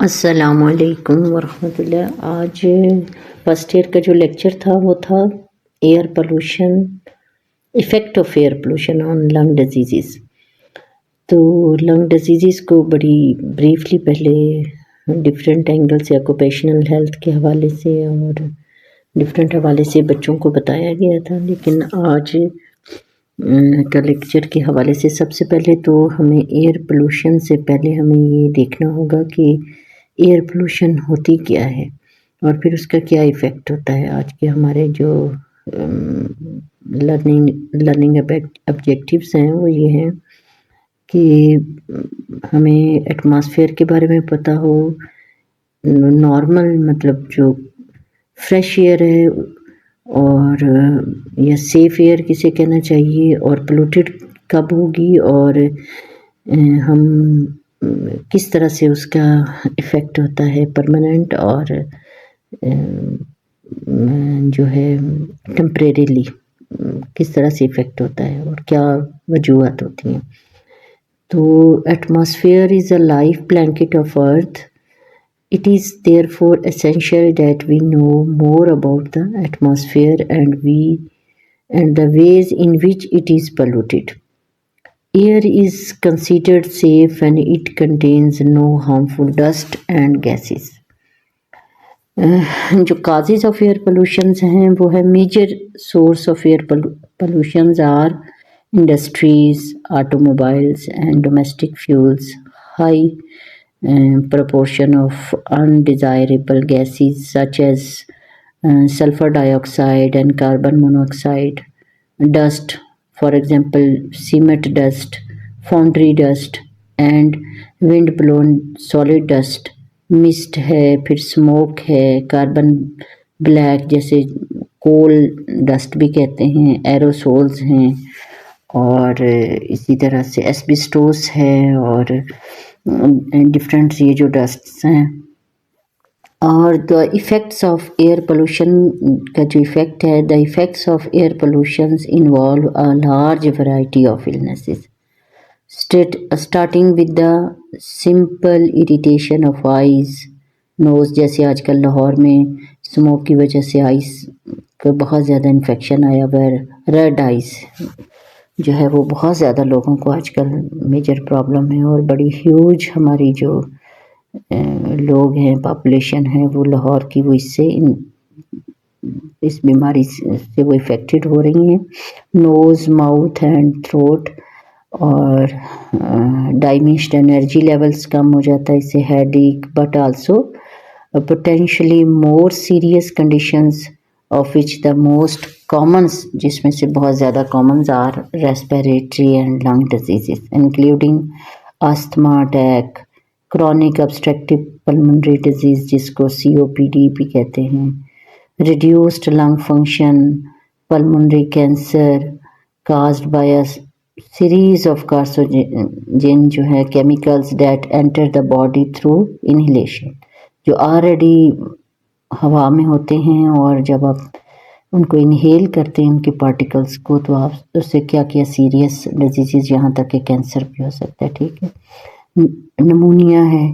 अस्सलामुअलैकुम वरहमतुल्लाह। आज first year का जो लेक्चर था वो था air pollution, effect of air pollution on lung disease. तो लंग डिजीज़ को बड़ी ब्रीफली पहले डिफरेंट एंगल से, ऑक्यूपेशनल हेल्थ के हवाले से और डिफरेंट हवाले से बच्चों को बताया गया था। लेकिन आज का लेक्चर के हवाले से सबसे पहले तो हमें एयर पोल्यूशन से पहले हमें ये देखना होगा कि एयर पोल्यूशन होती क्या है और फिर उसका क्या इफ़ेक्ट होता है। आज के हमारे जो लर्निंग ऑब्जेक्टिव्स हैं वो ये हैं कि हमें एटमॉस्फेयर के बारे में पता हो, नॉर्मल मतलब जो फ्रेश एयर है और या सेफ एयर किसे कहना चाहिए, और पोल्यूटेड कब होगी और हम किस तरह से उसका इफ़ेक्ट होता है, परमानेंट और जो है टेम्परेरीली किस तरह से इफ़ेक्ट होता है और क्या वजूहत होती हैं। तो atmosphere is a life blanket of earth. It is therefore essential that we know more about the atmosphere and the ways in which it is polluted. Air is considered safe and it contains no harmful dust and gases. जो causes of air pollution हैं वो है major source of air pollution are industries, automobiles and domestic fuels, high proportion of undesirable gases such as sulfur dioxide and carbon monoxide, dust, for example, cement dust, foundry dust, and wind blown solid dust, mist है, फिर smoke है, carbon black जैसे कोल dust भी कहते हैं, aerosols हैं, और इसी तरह से एस्बेस्टोस है और डिफरेंट ये जो डस्ट्स हैं। और the effects of air pollution का जो इफ़ेक्ट है, the effects of air pollution involve a large variety of illnesses starting with the simple irritation of eyes, nose, जैसे आजकल लाहौर में स्मोक की वजह से आइज़ का बहुत ज़्यादा इन्फेक्शन आया हुआ है। रेड आइज़ जो है वो बहुत ज़्यादा लोगों को आजकल मेजर प्रॉब्लम है और बड़ी ह्यूज हमारी जो लोग हैं, पॉपुलेशन है वो लाहौर की, वो इससे इस बीमारी से वो इफ़ेक्टेड हो रही हैं। नोज़, माउथ एंड थ्रोट, और डाइमिश्ड एनर्जी लेवल्स कम हो जाता है इससे, headache, but also potentially more serious conditions of which the most common, जिसमें से बहुत ज़्यादा common are respiratory and lung disease including asthma attack, chronic obstructive pulmonary disease जिसको COPD भी कहते हैं, reduced lung function, pulmonary cancer caused by a series of carcinogen जो है chemicals that enter the body through inhalation, जो already हवा में होते हैं और जब आप उनको इनहेल करते हैं उनके पार्टिकल्स को, तो आप उससे क्या क्या सीरियस डिजीज़, यहाँ तक कि कैंसर भी हो सकता है। ठीक है, नमूनिया है,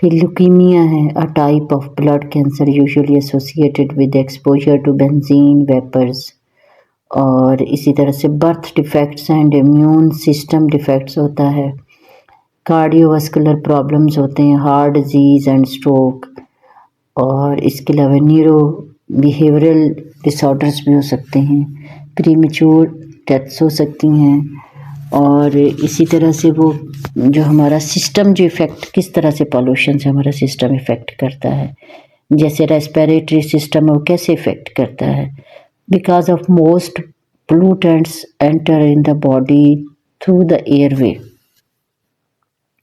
फिर ल्यूकीमिया है, a type of blood cancer usually associated with exposure to benzene vapours, और इसी तरह से birth defects and immune system defects होता है, कार्डियोवास्कुलर प्रॉब्लम्स होते हैं, हार्ट डिजीज़ एंड स्ट्रोक, और इसके अलावा न्यूरो बिहेवियरल डिसऑर्डर्स भी हो सकते हैं, प्रीमेच्योर डेथ्स हो सकती हैं, और इसी तरह से वो जो हमारा सिस्टम जो इफ़ेक्ट, किस तरह से पॉल्यूशन से हमारा सिस्टम इफ़ेक्ट करता है, जैसे रेस्पिरेटरी सिस्टम है वो कैसे इफ़ेक्ट करता है, because of most pollutants enter in the body through the airway.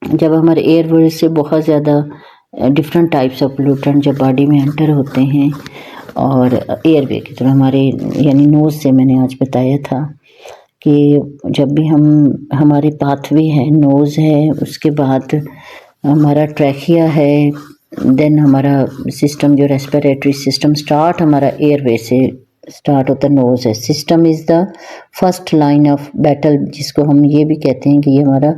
जब हमारे एयरवे से बहुत ज़्यादा डिफरेंट टाइप्स ऑफ पोल्यूटेंट जब बॉडी में एंटर होते हैं, और एयरवे की तरह हमारे यानी नोज़ से, मैंने आज बताया था कि जब भी हमारे पाथवे है, नोज़ है, उसके बाद हमारा ट्रैकिया है, देन हमारा सिस्टम जो रेस्पिरेटरी सिस्टम स्टार्ट हमारा एयरवे से स्टार्ट होता है नोज है। System is the first line of battle, जिसको हम ये भी कहते हैं कि ये हमारा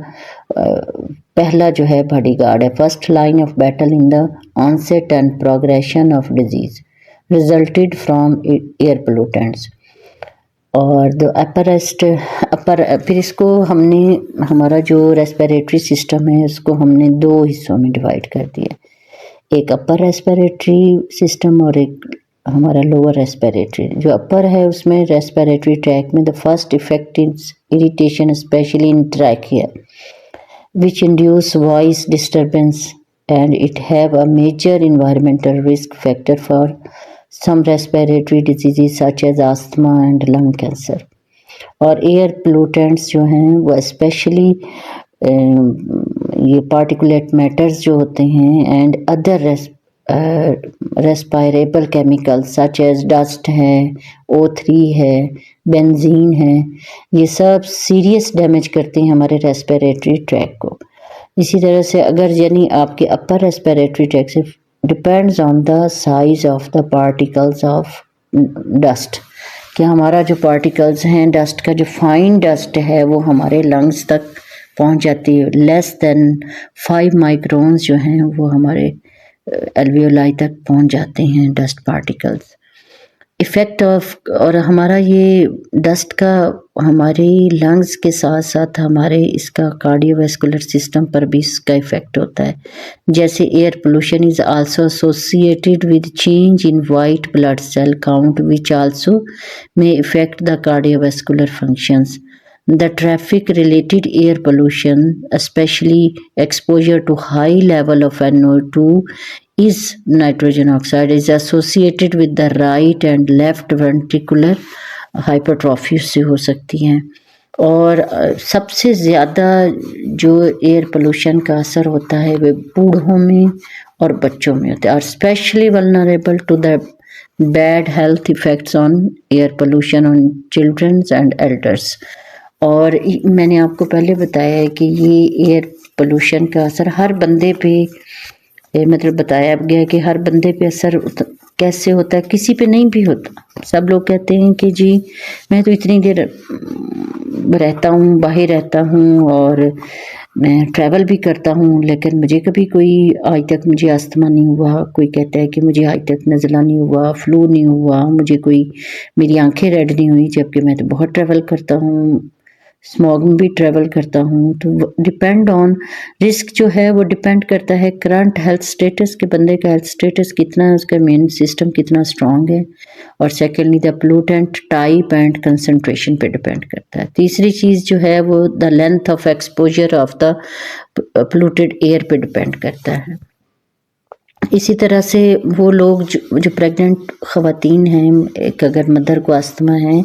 पहला जो है बॉडी गार्ड है। First line of battle in the onset and progression of disease resulted from air pollutants. और द अपर फिर इसको हमने हमारा जो रेस्पिरेटरी सिस्टम है उसको हमने दो हिस्सों में डिवाइड कर दिया, एक अपर रेस्पिरेटरी सिस्टम और एक हमारा लोअर रेस्पिरेटरी। जो अपर है उसमें रेस्पिरेटरी ट्रैक में the first effect is irritation specially in trachea which induce voice disturbance, and it have a major environmental risk factor for some respiratory diseases such as asthma and lung cancer। और air pollutants जो हैं वो specially ये particulate matters जो होते हैं and other respirable chemicals such as dust है, O3 है, बेंजीन है, ये सब सीरियस डैमेज करते हैं हमारे रेस्पिरेटरी ट्रैक को। इसी तरह से अगर यानी आपके अपर रेस्पिरेटरी ट्रैक से depends on the size of the particles of dust, कि हमारा जो पार्टिकल्स हैं डस्ट का, जो फाइन डस्ट है वो हमारे लंग्स तक पहुंच जाती है। लेस देन 5 माइक्रोन्स जो हैं वो हमारे एल्वियोलाई तक पहुंच जाते हैं डस्ट पार्टिकल्स। इफ़ेक्ट ऑफ, और हमारा ये डस्ट का हमारे लंग्स के साथ साथ हमारे इसका कार्डियोवैस्कुलर सिस्टम पर भी इसका इफ़ेक्ट होता है। जैसे air pollution is also associated with change in white blood cell count which also may effect the cardiovascular functions. The traffic related air pollution, especially exposure to high level of NO2 is nitrogen oxide, is associated with the right and left ventricular hypertrophy से हो सकती हैं। और सबसे ज़्यादा जो air pollution का असर होता है वो बूढ़ों में और बच्चों में होता है, और specially vulnerable to the bad health effects on air pollution on childrens and elders. और मैंने आपको पहले बताया है कि ये एयर पोल्यूशन का असर हर बंदे पे मतलब बताया गया कि हर बंदे पे असर कैसे होता है, किसी पे नहीं भी होता। सब लोग कहते हैं कि जी मैं तो इतनी देर रहता हूँ, बाहर रहता हूँ और मैं ट्रैवल भी करता हूँ, लेकिन मुझे कभी कोई आज तक मुझे अस्थमा नहीं हुआ। कोई कहता है कि मुझे आज तक नज़ला नहीं हुआ, फ्लू नहीं हुआ, मुझे कोई मेरी आंखें रेड नहीं हुई, जबकि मैं तो बहुत ट्रैवल करता हूँ, स्मॉग में भी ट्रैवल करता हूँ। तो डिपेंड ऑन रिस्क जो है वो डिपेंड करता है करंट हेल्थ स्टेटस के, बंदे का हेल्थ स्टेटस कितना है, उसका इम्यून सिस्टम कितना स्ट्रांग है, और secondly the pollutant type and concentration पे डिपेंड करता है। तीसरी चीज़ जो है वो the length of exposure of the polluted air पे डिपेंड करता है। इसी तरह से वो लोग जो प्रेग्नेंट ख़वातीन हैं, एक अगर मदर को अस्थमा है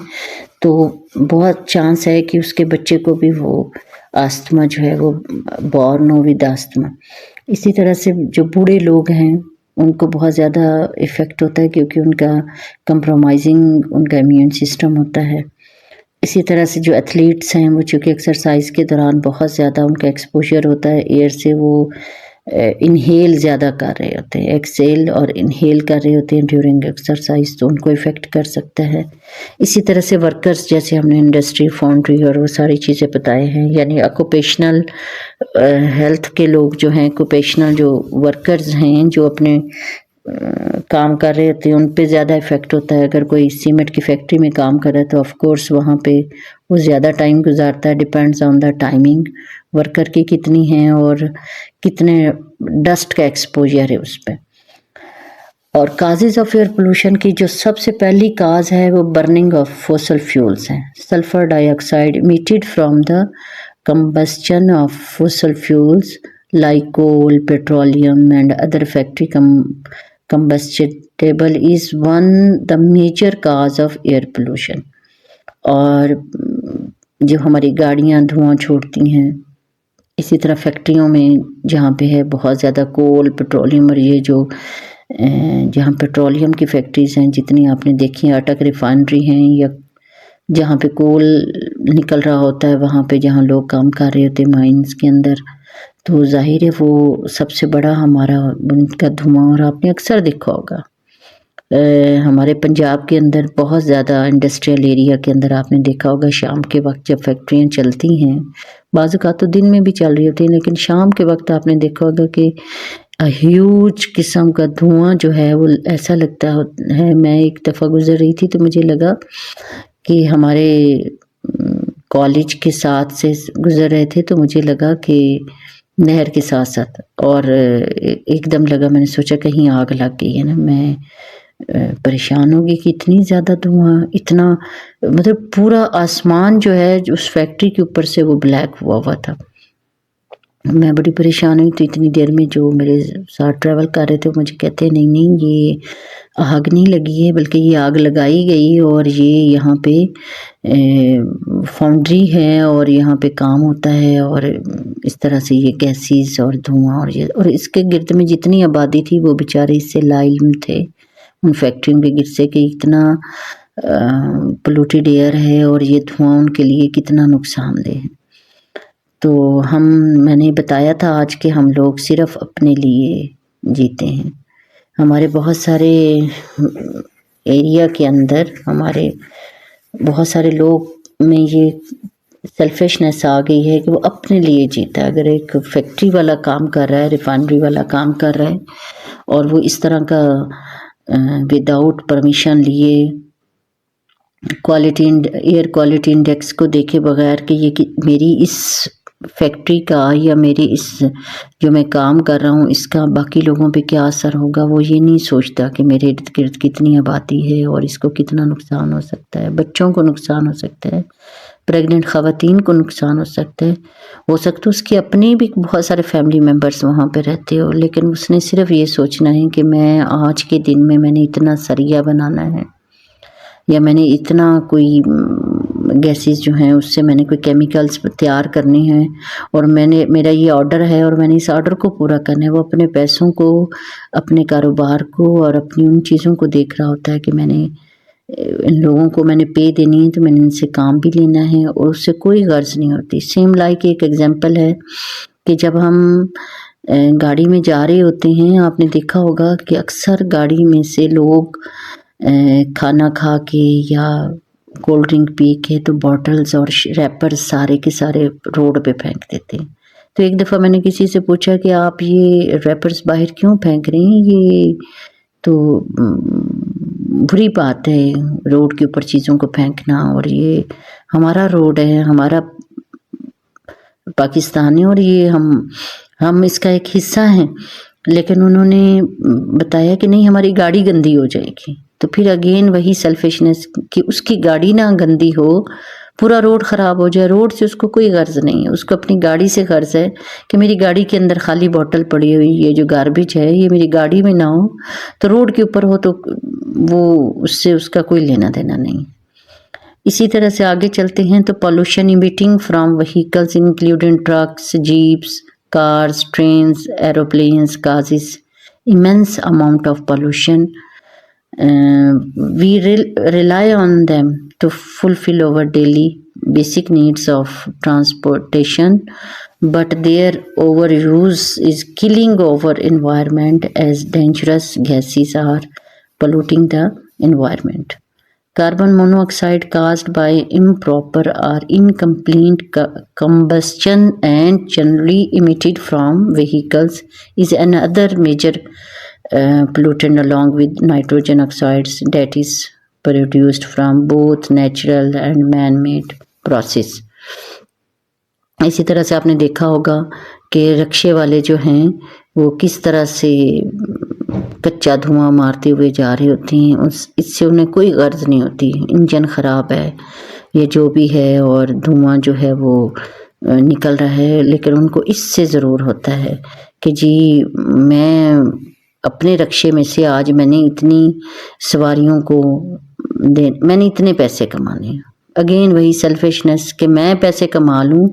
तो बहुत चांस है कि उसके बच्चे को भी वो अस्थमा जो है वो बॉर्न हो विद अस्थमा। इसी तरह से जो बूढ़े लोग हैं उनको बहुत ज़्यादा इफ़ेक्ट होता है, क्योंकि उनका कंप्रोमाइजिंग उनका इम्यून सिस्टम होता है। इसी तरह से जो एथलीट्स हैं वो चूँकि एक्सरसाइज के दौरान बहुत ज़्यादा उनका एक्सपोजर होता है एयर से, वो इनहेल ज़्यादा कर रहे होते हैं, एक्सेल और इनहेल कर रहे होते हैं ड्यूरिंग एक्सरसाइज, तो उनको इफ़ेक्ट कर सकता है। इसी तरह से वर्कर्स, जैसे हमने इंडस्ट्री, फाउंड्री और वो सारी चीज़ें बताए हैं, यानी ऑक्यूपेशनल हेल्थ के लोग जो हैं, ऑक्यूपेशनल जो वर्कर्स हैं जो अपने काम कर रहे होते हैं, उन पे ज़्यादा इफ़ेक्ट होता है। अगर कोई सीमेंट की फैक्ट्री में काम कर रहा है तो ऑफ कोर्स वहाँ पे वो ज़्यादा टाइम गुजारता है, depends on the timing worker की कितनी है और कितने डस्ट का एक्सपोजर है उस पर। और काजेज़ ऑफ एयर पोल्यूशन की जो सबसे पहली काज है वो बर्निंग ऑफ फॉसल फ्यूल्स हैं। Sulphur dioxide emitted from the combustion of fossil fuels like coal, petroleum and other factory combustible is one the major cause of air pollution। और जो हमारी गाड़ियाँ धुआं छोड़ती हैं, इसी तरह फैक्ट्रियों में जहाँ पे है बहुत ज़्यादा कोल, पेट्रोलियम, और ये जो जहाँ पेट्रोलियम की फैक्ट्रीज़ हैं जितनी आपने देखी हैं, अटक रिफाइनरी हैं, या जहाँ पे कोल निकल रहा होता है वहाँ पे जहाँ लोग काम कर रहे होते हैं माइंस के अंदर, तो जाहिर है वो सबसे बड़ा हमारा उनका धुआं। और आपने अक्सर देखा होगा हमारे पंजाब के अंदर बहुत ज़्यादा इंडस्ट्रियल एरिया के अंदर आपने देखा होगा शाम के वक्त जब फैक्ट्रियाँ चलती हैं, बाज़ औक़ात तो दिन में भी चल रही होती हैं, लेकिन शाम के वक्त आपने देखा होगा कि ह्यूज किस्म का धुआं जो है वो ऐसा लगता है। मैं एक दफ़ा गुज़र रही थी तो मुझे लगा कि हमारे कॉलेज के साथ से गुज़र रहे थे, तो मुझे लगा कि नहर के साथ-साथ, और एकदम लगा, मैंने सोचा कहीं आग लग गई है ना। मैं परेशान हो गई कि इतनी ज़्यादा धुआं, इतना मतलब पूरा आसमान जो है उस फैक्ट्री के ऊपर से वो ब्लैक हुआ हुआ था। मैं बड़ी परेशान हुई, तो इतनी देर में जो मेरे साथ ट्रैवल कर रहे थे मुझे कहते हैं नहीं ये आग नहीं लगी है, बल्कि ये आग लगाई गई और ये यहाँ पे फाउंड्री है और यहाँ पे काम होता है, और इस तरह से ये गैसेस और धुआं और ये, और इसके गिर्द में जितनी आबादी थी वो बेचारे इससे लाइल्म थे उन फैक्ट्रियों के गिर्द से कि इतना पोल्यूटेड एयर है और ये धुआं उनके लिए कितना नुकसानदेह है। तो मैंने बताया था आज कि हम लोग सिर्फ अपने लिए जीते हैं। हमारे बहुत सारे एरिया के अंदर हमारे बहुत सारे लोग में ये सेल्फिशनेस आ गई है कि वो अपने लिए जीता है। अगर एक फैक्ट्री वाला काम कर रहा है, रिफाइनरी वाला काम कर रहा है, और वो इस तरह का विदाउट परमिशन लिए एयर क्वालिटी इंडेक्स को देखे बगैर कि ये कि मेरी इस फैक्ट्री का या मेरी इस जो मैं काम कर रहा हूँ इसका बाकी लोगों पे क्या असर होगा, वो ये नहीं सोचता कि मेरे इर्द गिर्द कितनी आबादी है और इसको कितना नुकसान हो सकता है। बच्चों को नुकसान हो सकता है, प्रेग्नेंट ख़वातीन को नुकसान हो सकता है उसके अपने भी बहुत सारे फैमिली मेम्बर्स वहाँ पे रहते हो, लेकिन उसने सिर्फ ये सोचना है कि मैं आज के दिन में मैंने इतना सरिया बनाना है या मैंने इतना कोई गैसेस जो हैं उससे मैंने कोई केमिकल्स तैयार करने हैं और मेरा ये ऑर्डर है और मैंने इस ऑर्डर को पूरा करना है। वो अपने पैसों को, अपने कारोबार को और अपनी उन चीज़ों को देख रहा होता है कि मैंने इन लोगों को मैंने पे देनी है तो मैंने इनसे काम भी लेना है, और उससे कोई गर्ज नहीं होती। सेम लाइक एक एग्जांपल है कि जब हम गाड़ी में जा रहे होते हैं, आपने देखा होगा कि अक्सर गाड़ी में से लोग खाना खा के या कोल्ड ड्रिंक पी के तो बॉटल्स और रैपर्स सारे के सारे रोड पे फेंक देते हैं। तो एक दफ़ा मैंने किसी से पूछा कि आप ये रैपर्स बाहर क्यों फेंक रहे हैं, ये तो बुरी बात है रोड के ऊपर चीज़ों को फेंकना, और ये हमारा रोड है, हमारा पाकिस्तान है और ये हम इसका एक हिस्सा हैं। लेकिन उन्होंने बताया कि नहीं, हमारी गाड़ी गंदी हो जाएगी। तो फिर अगेन वही सेल्फिशनेस कि उसकी गाड़ी ना गंदी हो, पूरा रोड ख़राब हो जाए, रोड से उसको कोई गर्ज नहीं है, उसको अपनी गाड़ी से गर्ज है कि मेरी गाड़ी के अंदर खाली बॉटल पड़ी हुई, ये जो गार्बेज है ये मेरी गाड़ी में ना हो, तो रोड के ऊपर हो तो वो उससे उसका कोई लेना देना नहीं। इसी तरह से आगे चलते हैं तो pollution emitting from vehicles including trucks, jeeps, cars, trains, aeroplanes causes immense amount of pollution. We rely on them to fulfill our daily basic needs of transportation, but their overuse is killing our environment as dangerous gases are polluting the environment. Carbon monoxide caused by improper or incomplete combustion and generally emitted from vehicles is another major pollutant along with nitrogen oxides that is produced from both natural and man-made process. इसी तरह से आपने देखा होगा कि रिक्शे वाले जो हैं वो किस तरह से कच्चा धुआं मारते हुए जा रहे होते हैं, इससे उन्हें कोई गर्ज नहीं होती, इंजन ख़राब है ये जो भी है और धुआं जो है वो निकल रहा है, लेकिन उनको इससे ज़रूर होता है कि जी मैं अपने रिक्शे में से आज मैंने इतनी सवारियों को मैंने इतने पैसे कमाने हैं। अगेन वही सेल्फिशनेस कि मैं पैसे कमा लूँ,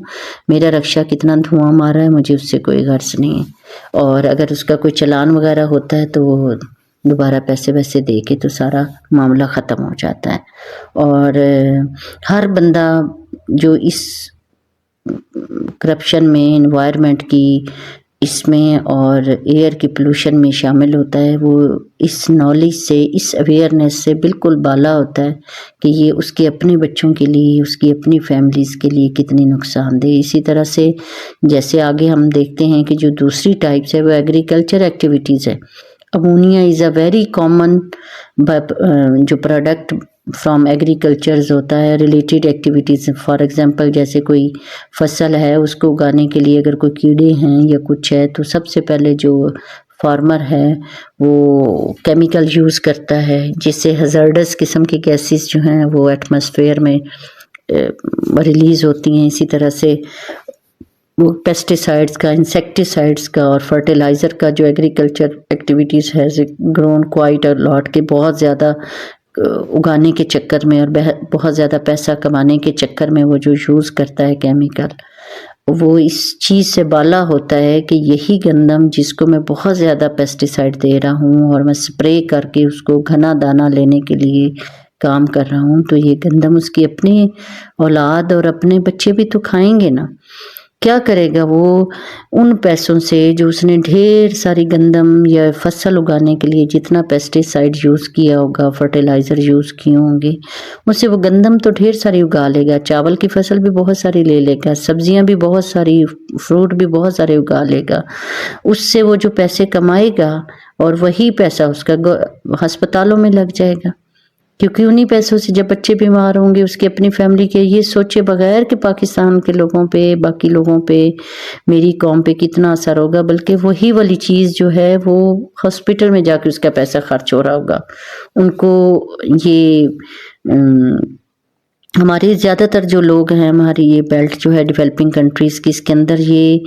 मेरा रिक्शा कितना धुआं मार रहा है मुझे उससे कोई गर्ज नहीं है, और अगर उसका कोई चालान वगैरह होता है तो वो दोबारा पैसे वैसे दे के तो सारा मामला ख़त्म हो जाता है। और हर बंदा जो इस करप्शन में, एनवायरनमेंट की इसमें और एयर की पोल्यूशन में शामिल होता है, वो इस नॉलेज से, इस अवेयरनेस से बिल्कुल बाला होता है कि ये उसके अपने बच्चों के लिए, उसकी अपनी फैमिलीज़ के लिए कितनी नुकसानदेह। इसी तरह से जैसे आगे हम देखते हैं कि जो दूसरी टाइप्स है वो एग्रीकल्चर एक्टिविटीज़ है। Ammonia is a very common जो प्रोडक्ट फ्रॉम एग्रीकल्चर्स होता है, रिलेटेड एक्टिविटीज़। फॉर एग्जांपल जैसे कोई फसल है, उसको उगाने के लिए अगर कोई कीड़े हैं या कुछ है, तो सबसे पहले जो फार्मर है वो केमिकल यूज़ करता है, जिससे हज़ार्डस किस्म की गैसेस जो हैं वो एटमॉस्फेयर में रिलीज़ होती हैं। इसी तरह से वो पेस्टिसाइड्स का, इंसेक्टिसाइड्स का और फर्टिलाइज़र का जो एग्रीकल्चर एक्टिविटीज़ है ग्रोन क्वाइट अ लॉट के बहुत ज़्यादा उगाने के चक्कर में और बहुत ज़्यादा पैसा कमाने के चक्कर में वो जो यूज़ करता है केमिकल, वो इस चीज़ से बाला होता है कि यही गंदम जिसको मैं बहुत ज़्यादा पेस्टिसाइड दे रहा हूँ और मैं स्प्रे करके उसको घना दाना लेने के लिए काम कर रहा हूँ, तो ये गंदम उसकी अपनी औलाद और अपने बच्चे भी तो खाएंगे ना। क्या करेगा वो उन पैसों से जो उसने ढेर सारी गंदम या फसल उगाने के लिए जितना पेस्टिसाइड यूज़ किया होगा, फर्टिलाइज़र यूज़ किए होंगे, उससे वो गंदम तो ढेर सारी उगा लेगा, चावल की फसल भी बहुत सारी ले लेगा, सब्जियां भी बहुत सारी, फ्रूट भी बहुत सारे उगा लेगा। उससे वो जो पैसे कमाएगा और वही पैसा उसका अस्पतालों में लग जाएगा, क्योंकि उन्हीं पैसों से जब बच्चे बीमार होंगे उसकी अपनी फैमिली के, ये सोचे बगैर कि पाकिस्तान के लोगों पे, बाकी लोगों पे, मेरी कौम पे कितना असर होगा, बल्कि वही वाली चीज़ जो है वो हॉस्पिटल में जाके उसका पैसा खर्च हो रहा होगा। उनको ये हमारे ज़्यादातर जो लोग हैं, हमारी ये बेल्ट जो है डेवलपिंग कंट्रीज़ की, इसके अंदर ये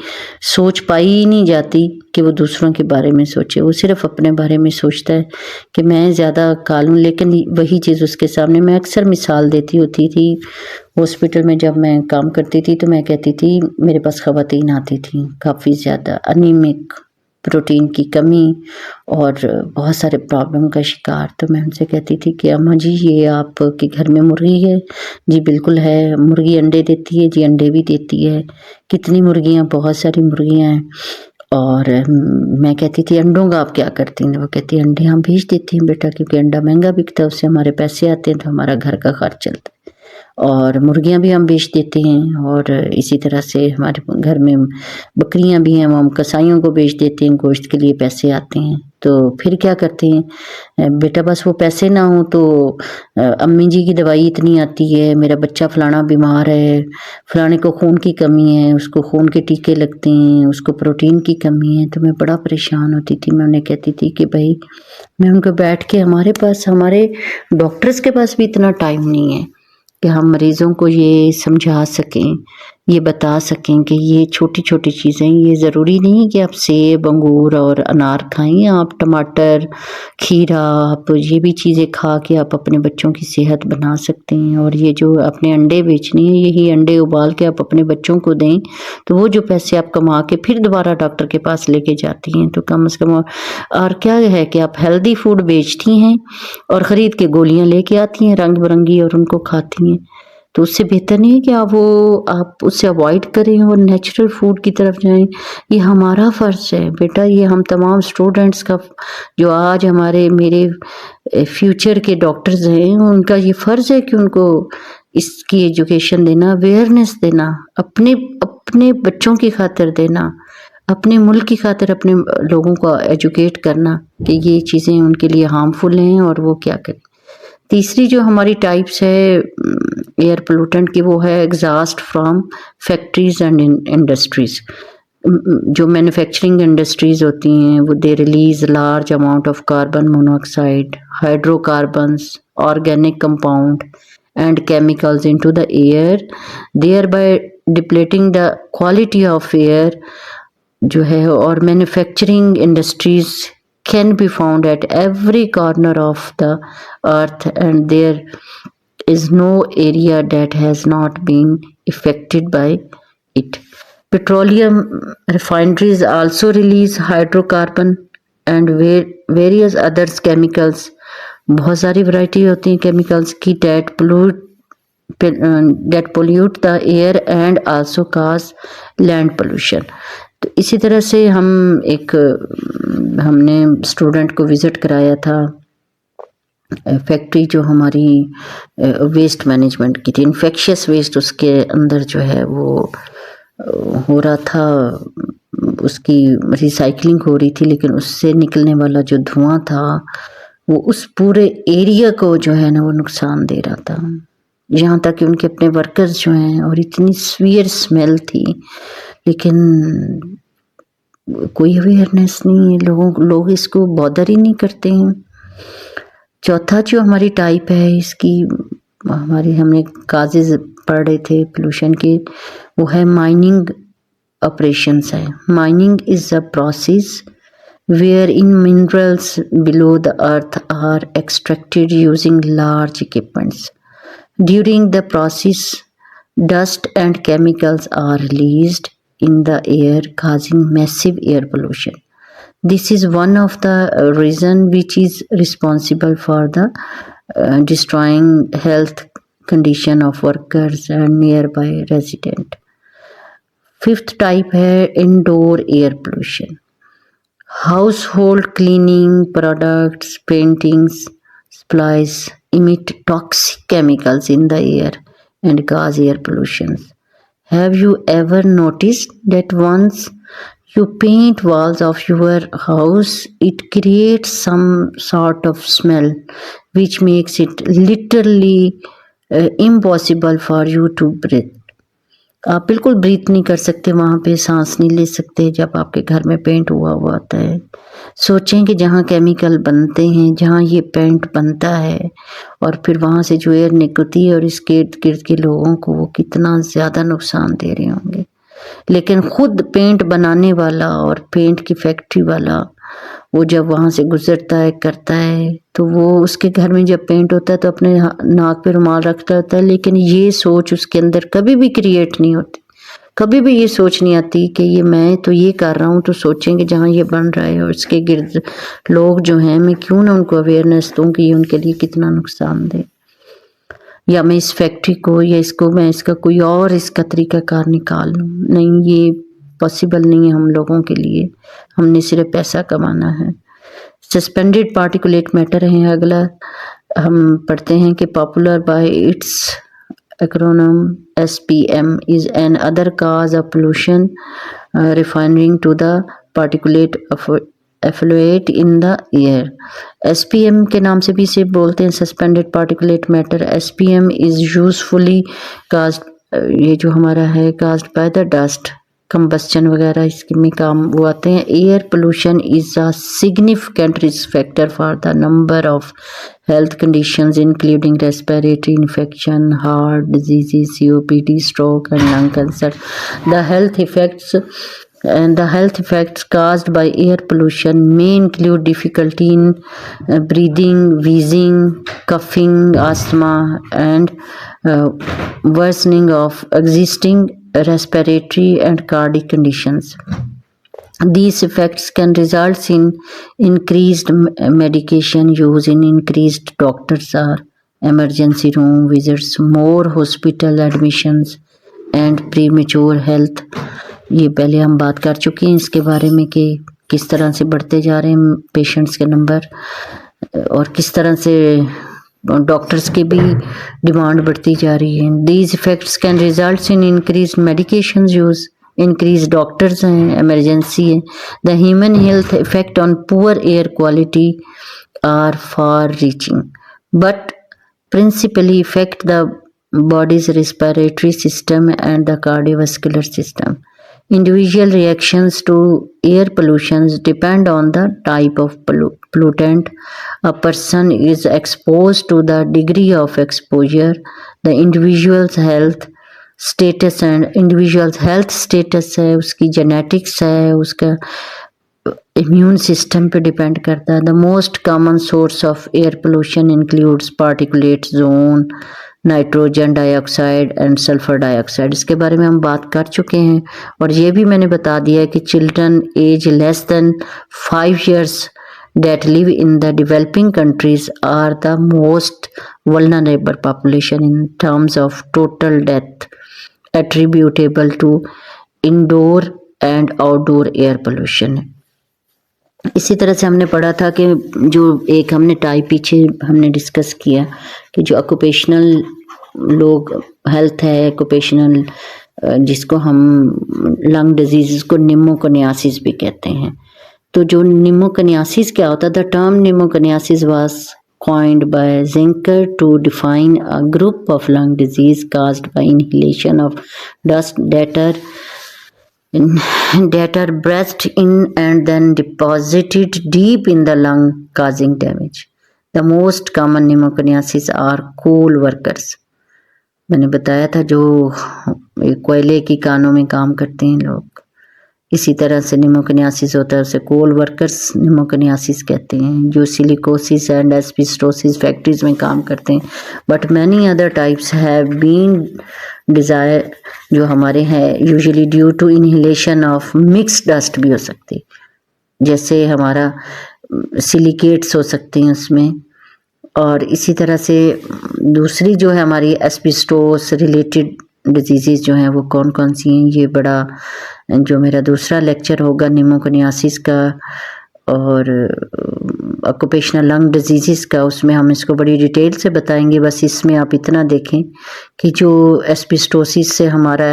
सोच पाई ही नहीं जाती कि वो दूसरों के बारे में सोचे। वो सिर्फ अपने बारे में सोचता है कि मैं ज़्यादा काल हूँ, लेकिन वही चीज़ उसके सामने, मैं अक्सर मिसाल देती होती थी हॉस्पिटल में जब मैं काम करती थी, तो मैं कहती थी मेरे पास ख़वातीन आती थी काफ़ी ज़्यादा अनीमिक, प्रोटीन की कमी और बहुत सारे प्रॉब्लम का शिकार। तो मैं उनसे कहती थी कि अम्मा जी ये आपके घर में मुर्गी है? जी बिल्कुल है। मुर्गी अंडे देती है? जी अंडे भी देती है। कितनी मुर्गियाँ? बहुत सारी मुर्गियाँ हैं। और मैं कहती थी अंडों का आप क्या करती हैं? वो कहती है अंडे हम बेच देती हैं बेटा, क्योंकि अंडा महंगा बिकता है, उससे हमारे पैसे आते हैं, तो हमारा घर का खर्च चलता है। और मुर्गियाँ भी हम बेच देते हैं, और इसी तरह से हमारे घर में बकरियाँ भी हैं, वो हम कसाइयों को बेच देते हैं, गोश्त के लिए पैसे आते हैं। तो फिर क्या करते हैं बेटा, बस वो पैसे ना हो तो अम्मी जी की दवाई इतनी आती है, मेरा बच्चा फलाना बीमार है, फलाने को खून की कमी है, उसको खून के टीके लगते हैं, उसको प्रोटीन की कमी है। तो मैं बड़ा परेशान होती थी। मैं उन्हें कहती थी कि भाई, मैं उनको बैठ के, हमारे पास, हमारे डॉक्टर्स के पास भी इतना टाइम नहीं है कि हम मरीज़ों को ये समझा सकें, ये बता सकें कि ये छोटी छोटी चीज़ें, ये ज़रूरी नहीं कि आप सेब, अंगूर और अनार खाएं, आप टमाटर, खीरा, आप ये भी चीज़ें खा के आप अपने बच्चों की सेहत बना सकते हैं। और ये जो अपने अंडे बेचने हैं, यही अंडे उबाल के आप अपने बच्चों को दें, तो वो जो पैसे आप कमा के फिर दोबारा डॉक्टर के पास लेके जाती हैं, तो कम से कम। और क्या है कि आप हेल्दी फूड बेचती हैं और ख़रीद के गोलियां लेके आती हैं रंग बिरंगी और उनको खाती हैं। तो उससे बेहतर नहीं है कि आप उससे अवॉइड करें और नेचुरल फूड की तरफ जाएं। ये हमारा फ़र्ज़ है बेटा, ये हम तमाम स्टूडेंट्स का, जो आज हमारे मेरे फ्यूचर के डॉक्टर्स हैं, उनका ये फ़र्ज़ है कि उनको इसकी एजुकेशन देना, अवेयरनेस देना, अपने अपने बच्चों की खातिर देना, अपने मुल्क की खातिर अपने लोगों को एजुकेट करना कि ये चीज़ें उनके लिए हार्मफुल हैं और वो क्या करें। तीसरी जो हमारी टाइप्स है एयर पोल्यूटेंट की, वो है exhaust from factories and industries. जो मैन्युफैक्चरिंग इंडस्ट्रीज होती हैं वो they release large amount of carbon monoxide, hydrocarbons, organic compound and chemicals into the air, thereby depleting the quality of air जो है। और manufacturing industries can be found at every corner of the earth, and there is no area that has not been affected by it. Petroleum refineries also release hydrocarbon and various other chemicals. बहुत सारी variety होती हैं chemicals की that that pollute the air and also cause land pollution. तो इसी तरह से हमने स्टूडेंट को विज़िट कराया था फैक्ट्री जो हमारी वेस्ट मैनेजमेंट की थी। इन्फेक्शियस वेस्ट उसके अंदर जो है वो हो रहा था, उसकी रिसाइकलिंग हो रही थी, लेकिन उससे निकलने वाला जो धुआं था वो उस पूरे एरिया को जो है ना वो नुकसान दे रहा था। यहाँ तक कि उनके अपने वर्कर्स जो हैं, और इतनी सीवियर स्मेल थी, लेकिन कोई अवेयरनेस नहीं है, लोग इसको बॉदर ही नहीं करते हैं। चौथा जो हमारी टाइप है इसकी, हमने काजेज पढ़ रहे थे पोल्यूशन के, वो है माइनिंग ऑपरेशंस है। Mining is a process wherein minerals below the earth are extracted using large equipments. During the process, dust and chemicals are released in the air, causing massive air pollution. This is one of the reason which is responsible for the destroying health condition of workers and nearby resident. Fifth type है indoor air pollution. Household cleaning products, paintings, supplies emit toxic chemicals in the air and cause air pollution. Have you ever noticed that once you paint walls of your house, it creates some sort of smell which makes it literally impossible for you to breathe. आप बिल्कुल breathe नहीं कर सकते, वहाँ पे सांस नहीं ले सकते जब आपके घर में पेंट हुआ होता है। सोचें कि जहाँ केमिकल बनते हैं, जहाँ ये पेंट बनता है, और फिर वहाँ से जो एयर निकलती है और इसके इर्द गिर्द के लोगों को वो कितना ज़्यादा नुकसान दे रहे होंगे। लेकिन खुद पेंट बनाने वाला और पेंट की फैक्ट्री वाला वो जब वहाँ से गुजरता है करता है, तो वो उसके घर में जब पेंट होता है तो अपने नाक पे रुमाल रखता होता है, लेकिन ये सोच उसके अंदर कभी भी क्रिएट नहीं होती, कभी भी ये सोच नहीं आती कि ये मैं तो ये कर रहा हूँ, तो सोचेंगे जहाँ ये बन रहा है और इसके गिर्द लोग जो हैं, मैं क्यों ना उनको अवेयरनेस दूँ कि ये उनके लिए कितना नुकसान दे, या मैं इस फैक्ट्री को या इसको मैं इसका कोई और इसका तरीकाकार निकाल लूँ। नहीं, ये पॉसिबल नहीं है हम लोगों के लिए, हमने सिर्फ पैसा कमाना है। सस्पेंडेड पार्टिकुलेट मैटर है अगला, हम पढ़ते हैं कि popular bye it's acronym SPM is an other cause of pollution referring to the particulate effluent in the air. SPM के नाम से भी इसे बोलते हैं suspended particulate matter. SPM is usually caused, ये जो हमारा है caused by the dust, combustion वगैरह इसमें काम वो आते हैं। Air pollution is a significant risk factor for the number of health conditions including respiratory infection, heart diseases, COPD, stroke and lung cancer. The health effects caused by air pollution may include difficulty in breathing, wheezing, coughing, asthma, and worsening of existing respiratory and cardiac conditions. These effects can result in increased medication use, in increased doctors or emergency room visits, more hospital admissions and premature health. ये पहले हम बात कर चुके हैं इसके बारे में कि किस तरह से बढ़ते जा रहे हैं पेशेंट्स के नंबर, और किस तरह से डॉक्टर्स की भी डिमांड बढ़ती जा रही है। These effects can result in increase medication use, increase doctors हैं, एमरजेंसी है। The human health effect on poor air quality are far reaching but principally effect the body's respiratory system and the cardiovascular system. Individual reactions to air pollutions depend on the type of pollutant a person is exposed to, the degree of exposure, the individual's health status and individual's health status है, उसकी genetics है, उसका immune system पे depend करता है। The most common source of air pollution includes particulate zone, nitrogen dioxide and sulphur dioxide. इसके बारे में हम बात कर चुके हैं, और ये भी मैंने बता दिया है कि children age less than 5 years that live in the developing countries are the most vulnerable population in terms of total death attributable to indoor and outdoor air pollution. इसी तरह से हमने पढ़ा था कि जो एक हमने टाइप पीछे हमने डिस्कस किया कि जो ऑक्यूपेशनल लोग हेल्थ है ऑक्यूपेशनल जिसको हम लंग डिजीज़ को निमोकनियासिस भी कहते हैं। तो जो निमोकनियासिस क्या होता है, the term pneumoconiosis was coined by Zinker to define a group of lung disease caused by inhalation of dust that are breathed in and then deposited deep in the lung, causing damage. The most common pneumoconiasis are coal workers. मैंने बताया था जो कोयले की कानों में काम करते हैं लोग, इसी तरह से निमोकनियासिस होता है, उसे कोल वर्कर्स निमोकनियासिस कहते हैं। जो सिलिकोसिस एंड एस्बेस्टोसिस फैक्ट्रीज में काम करते हैं, but many other types have been desire जो हमारे हैं usually due to inhalation of mix dust भी हो सकती है, जैसे हमारा सिलिकेट्स हो सकते हैं उसमें। और इसी तरह से दूसरी जो है हमारी एस्बेस्टोस रिलेटेड डिजीज़ जो हैं वो कौन कौन सी हैं, ये बड़ा जो मेरा दूसरा लेक्चर होगा निमोकनियासिस का और ऑक्यूपेशनल लंग डिजीज़ का, उसमें हम इसको बड़ी डिटेल से बताएंगे। बस इसमें आप इतना देखें कि जो एस्बेस्टोसिस से हमारा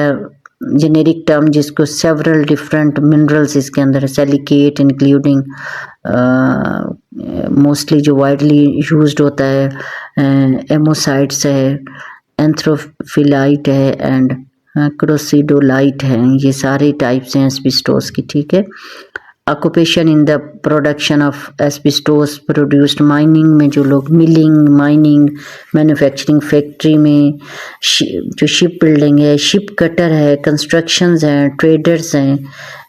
जेनेरिक टर्म जिसको सेवरल डिफरेंट मिनरल्स इसके अंदर सिलिकेट इंक्लूडिंग मोस्टली जो वाइडली यूज्ड होता है एमोसाइड्स है, एंथ्रोफिलाइट है एंड क्रोसिडोलाइट है, ये सारे टाइप्स हैं एस्बेस्टोस की। ठीक है, occupation in the production of asbestos produced mining में जो लोग मिलिंग माइनिंग मैन्युफैक्चरिंग फैक्ट्री में जो शिप बिल्डिंग है, शिप कटर है, कंस्ट्रक्शंस हैं, ट्रेडर्स हैं,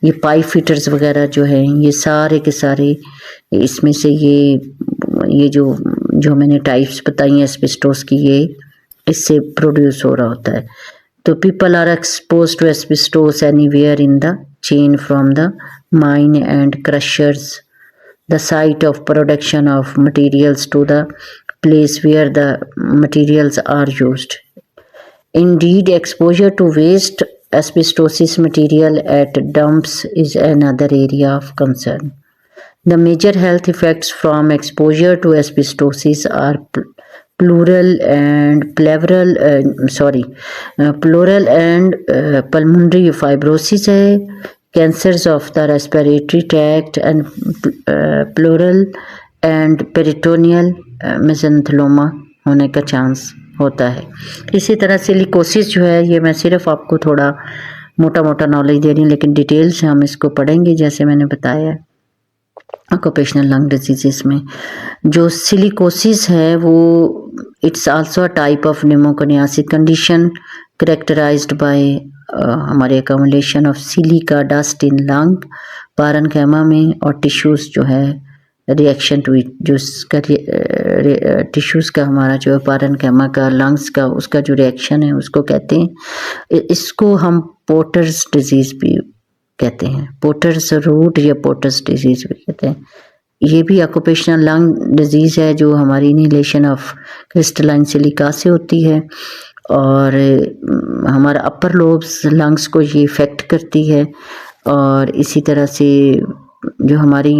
ये पाइप फिटर्स वगैरह जो हैं, ये सारे के सारे इसमें से ये जो मैंने टाइप्स बताई हैं एस्बेस्टोस की, ये इससे प्रोड्यूस हो रहा होता है। तो people are expose to asbestos anywhere in the chain from the mine and crushers, the site of production of materials to the place where the materials are used. Indeed, exposure to waste asbestosis material at dumps is another area of concern. The major health effects from exposure to asbestosis are pleural and pulmonary fibrosis है, cancers of the respiratory tract and pleural and peritoneal mesenthelioma होने का chance होता है। इसी तरह silicosis जो है, ये मैं सिर्फ आपको थोड़ा मोटा मोटा नॉलेज दे रही हूँ, लेकिन डिटेल से हम इसको पढ़ेंगे जैसे मैंने बताया। ऑक्यूपेशनल लंग डिजीज़ में जो सिलिकोसिस है वो it's also a type of pneumoconiosis condition characterized by हमारे accommodation of silica dust in lung parenchyma में और टिश्यूज़ जो है रिएक्शन टू इट, जो इसका टिश्यूज़ का हमारा जो है पारनकैमा का लंग्स का उसका जो रिएक्शन है उसको कहते हैं। इसको हम पोटर्स डिजीज़ भी कहते हैं, पोटर्स रूट या पोटर्स डिजीज़ भी कहते हैं। ये भी ऑक्यूपेशनल लंग डिजीज़ है जो हमारी इनहेलेशन ऑफ क्रिस्टलाइन सिलिका से होती है और हमारा अपर लोब्स लंग्स को ये इफ़ेक्ट करती है। और इसी तरह से जो हमारी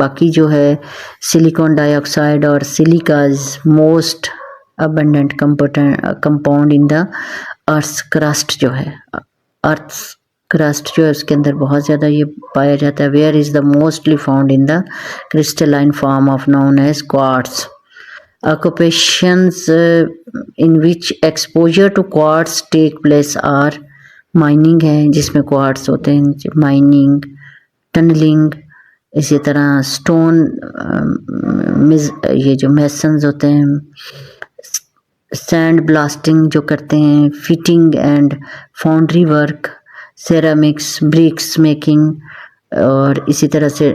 बाकी जो है सिलिकॉन डाइऑक्साइड और silica is most abundant compound in the earth crust जो है, अर्थ क्रस्ट जो है उसके अंदर बहुत ज़्यादा ये पाया जाता है। Where is the mostly found in the crystalline form of known as quartz. Occupations in which exposure to quartz take place are mining है जिसमें quartz होते हैं, mining, tunneling, इसी तरह stone ये जो masons होते हैं, sand blasting जो करते हैं, fitting and foundry work, ceramics, bricks making और इसी तरह से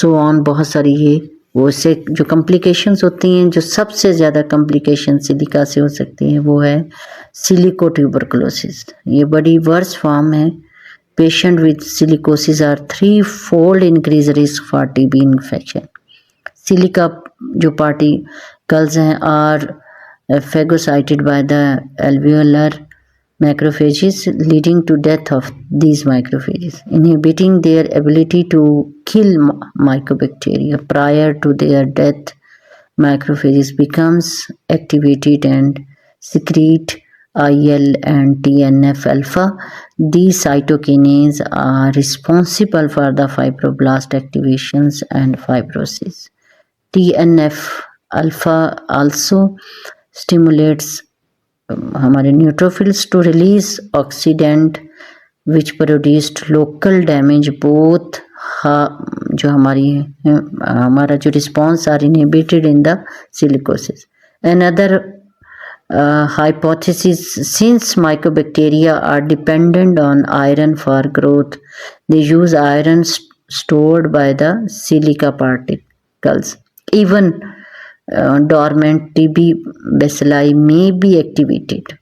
so on बहुत सारी ये वो से जो कॉम्प्लिकेशंस होती हैं, जो सबसे ज़्यादा कॉम्प्लिकेशन सिलिका से हो सकती हैं वो है सिलिको ट्यूबरकुलोसिस। ये बड़ी वर्स फॉर्म है। Patient with silicosis are 3-fold increase risk for TB infection. Silica जो पार्टिकल्स हैं are phagocyted by the alveolar macrophages, leading to death of these macrophages, inhibiting their ability to kill mycobacteria. Prior to their death, macrophages becomes activated and secrete IL and TNF alpha. These cytokines are responsible for the fibroblast activations and fibrosis. TNF alpha also stimulates हमारे neutrophils to release oxidant which produced local damage both जो हमारा जो response are inhibited in the silicosis. Another hypothesis, since mycobacteria are dependent on iron for growth, they use iron stored by the silica particles. Even dormant TB bacilli may be activated.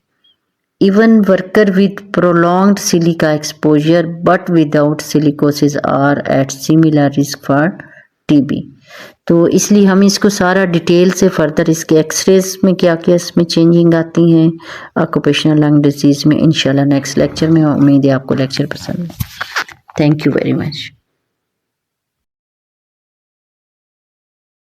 Even workers with prolonged silica exposure but without silicosis are at similar risk for TB. तो इसलिए हम इसको सारा detail से further इसके X-rays में क्या क्या इसमें चेंजिंग आती हैं ऑक्यूपेशनल लंग डिजीज़ में इंशाल्लाह नेक्स्ट लेक्चर में. उम्मीद है आपको लेक्चर पसंद है. Thank you very much.